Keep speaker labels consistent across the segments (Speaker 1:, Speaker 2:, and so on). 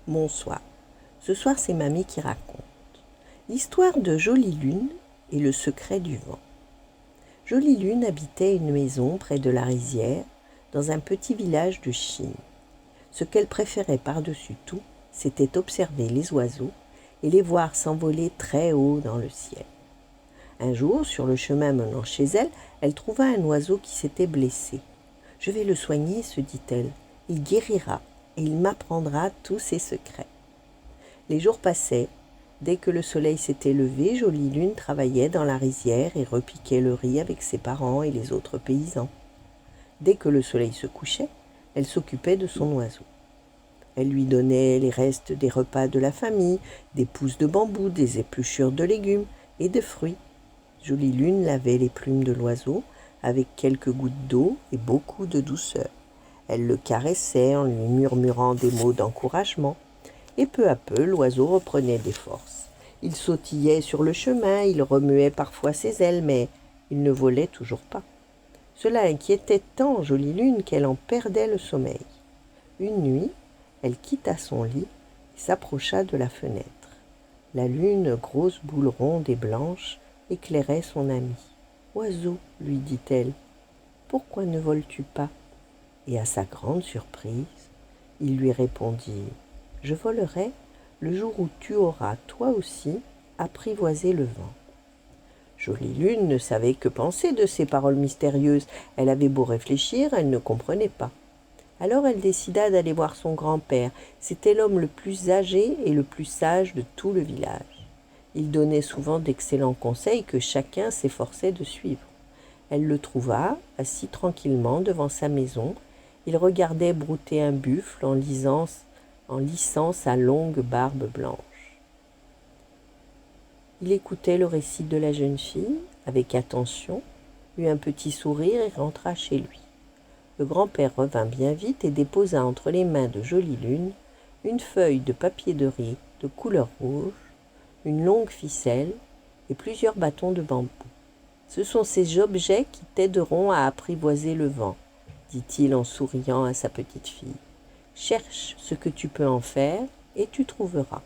Speaker 1: Bonsoir. Ce soir, c'est Mamie qui raconte. L'histoire de Jolie Lune et le secret du vent. Jolie Lune habitait une maison près de la rizière, dans un petit village de Chine. Ce qu'elle préférait par-dessus tout, c'était observer les oiseaux et les voir s'envoler très haut dans le ciel. Un jour, sur le chemin menant chez elle, elle trouva un oiseau qui s'était blessé. « Je vais le soigner, se dit-elle. Il guérira et il m'apprendra tous ses secrets. » Les jours passaient. Dès que le soleil s'était levé, Jolie Lune travaillait dans la rizière et repiquait le riz avec ses parents et les autres paysans. Dès que le soleil se couchait, elle s'occupait de son oiseau. Elle lui donnait les restes des repas de la famille, des pousses de bambou, des épluchures de légumes et de fruits. Jolie Lune lavait les plumes de l'oiseau avec quelques gouttes d'eau et beaucoup de douceur. Elle le caressait en lui murmurant des mots d'encouragement. Et peu à peu, l'oiseau reprenait des forces. Il sautillait sur le chemin, il remuait parfois ses ailes, mais il ne volait toujours pas. Cela inquiétait tant Jolie Lune qu'elle en perdait le sommeil. Une nuit, elle quitta son lit et s'approcha de la fenêtre. La lune, grosse boule ronde et blanche, éclairait son ami. « Oiseau, lui dit-elle, pourquoi ne voles-tu pas ?» Et à sa grande surprise, il lui répondit « Je volerai le jour où tu auras, toi aussi, apprivoisé le vent. » Jolie Lune ne savait que penser de ces paroles mystérieuses. Elle avait beau réfléchir, elle ne comprenait pas. Alors elle décida d'aller voir son grand-père. C'était l'homme le plus âgé et le plus sage de tout le village. Il donnait souvent d'excellents conseils que chacun s'efforçait de suivre. Elle le trouva, assis tranquillement devant sa maison. Il regardait brouter un buffle en lissant sa longue barbe blanche. Il écoutait le récit de la jeune fille avec attention, eut un petit sourire et rentra chez lui. Le grand-père revint bien vite et déposa entre les mains de Jolie Lune une feuille de papier de riz de couleur rouge, une longue ficelle et plusieurs bâtons de bambou. « Ce sont ces objets qui t'aideront à apprivoiser le vent, » dit-il en souriant à sa petite fille. « Cherche ce que tu peux en faire et tu trouveras. »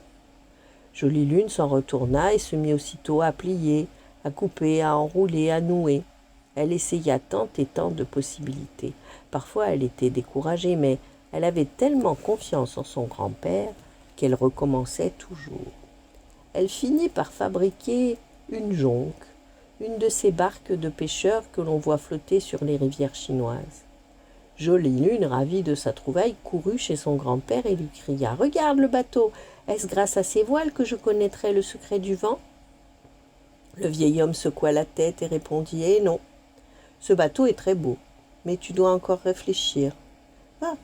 Speaker 1: Jolie Lune s'en retourna et se mit aussitôt à plier, à couper, à enrouler, à nouer. Elle essaya tant et tant de possibilités. Parfois elle était découragée, mais elle avait tellement confiance en son grand-père qu'elle recommençait toujours. Elle finit par fabriquer une jonque, une de ces barques de pêcheurs que l'on voit flotter sur les rivières chinoises. Jolie Lune, ravie de sa trouvaille, courut chez son grand-père et lui cria « Regarde le bateau, est-ce grâce à ses voiles que je connaîtrai le secret du vent ?» Le vieil homme secoua la tête et répondit « Eh non, ce bateau est très beau, mais tu dois encore réfléchir. Ah,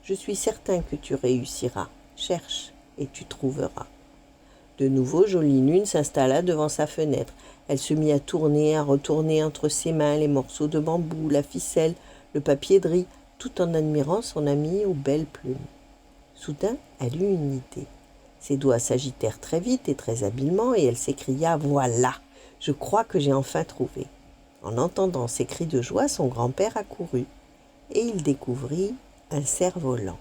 Speaker 1: je suis certain que tu réussiras. Cherche et tu trouveras. » De nouveau, Jolie Lune s'installa devant sa fenêtre. Elle se mit à tourner, à retourner entre ses mains les morceaux de bambou, la ficelle, le papier de riz, tout en admirant son ami aux belles plumes. Soudain, elle eut une idée. Ses doigts s'agitèrent très vite et très habilement et elle s'écria « Voilà, je crois que j'ai enfin trouvé. » En entendant ces cris de joie, son grand-père accourut et il découvrit un cerf-volant,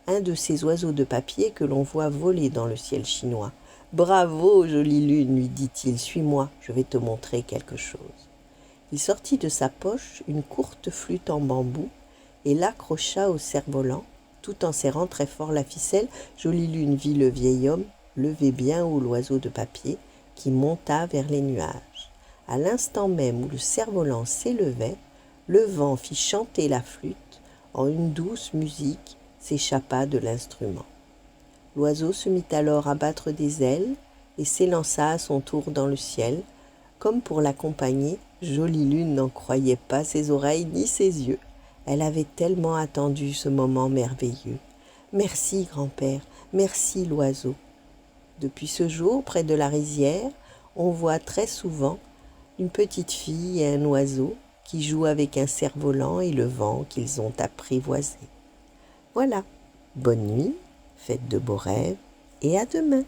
Speaker 1: un de ces oiseaux de papier que l'on voit voler dans le ciel chinois. « Bravo, Jolie Lune, lui dit-il, suis-moi, je vais te montrer quelque chose. » Il sortit de sa poche une courte flûte en bambou et l'accrocha au cerf-volant. Tout en serrant très fort la ficelle, Jolie Lune vit le vieil homme lever bien haut l'oiseau de papier qui monta vers les nuages. À l'instant même où le cerf-volant s'élevait, le vent fit chanter la flûte, en une douce musique s'échappa de l'instrument. L'oiseau se mit alors à battre des ailes et s'élança à son tour dans le ciel. Comme pour l'accompagner, Jolie Lune n'en croyait pas ses oreilles ni ses yeux. Elle avait tellement attendu ce moment merveilleux. « Merci, grand-père, merci, l'oiseau. » Depuis ce jour, près de la rizière, on voit très souvent une petite fille et un oiseau qui jouent avec un cerf-volant et le vent qu'ils ont apprivoisé. Voilà, bonne nuit, faites de beaux rêves et à demain.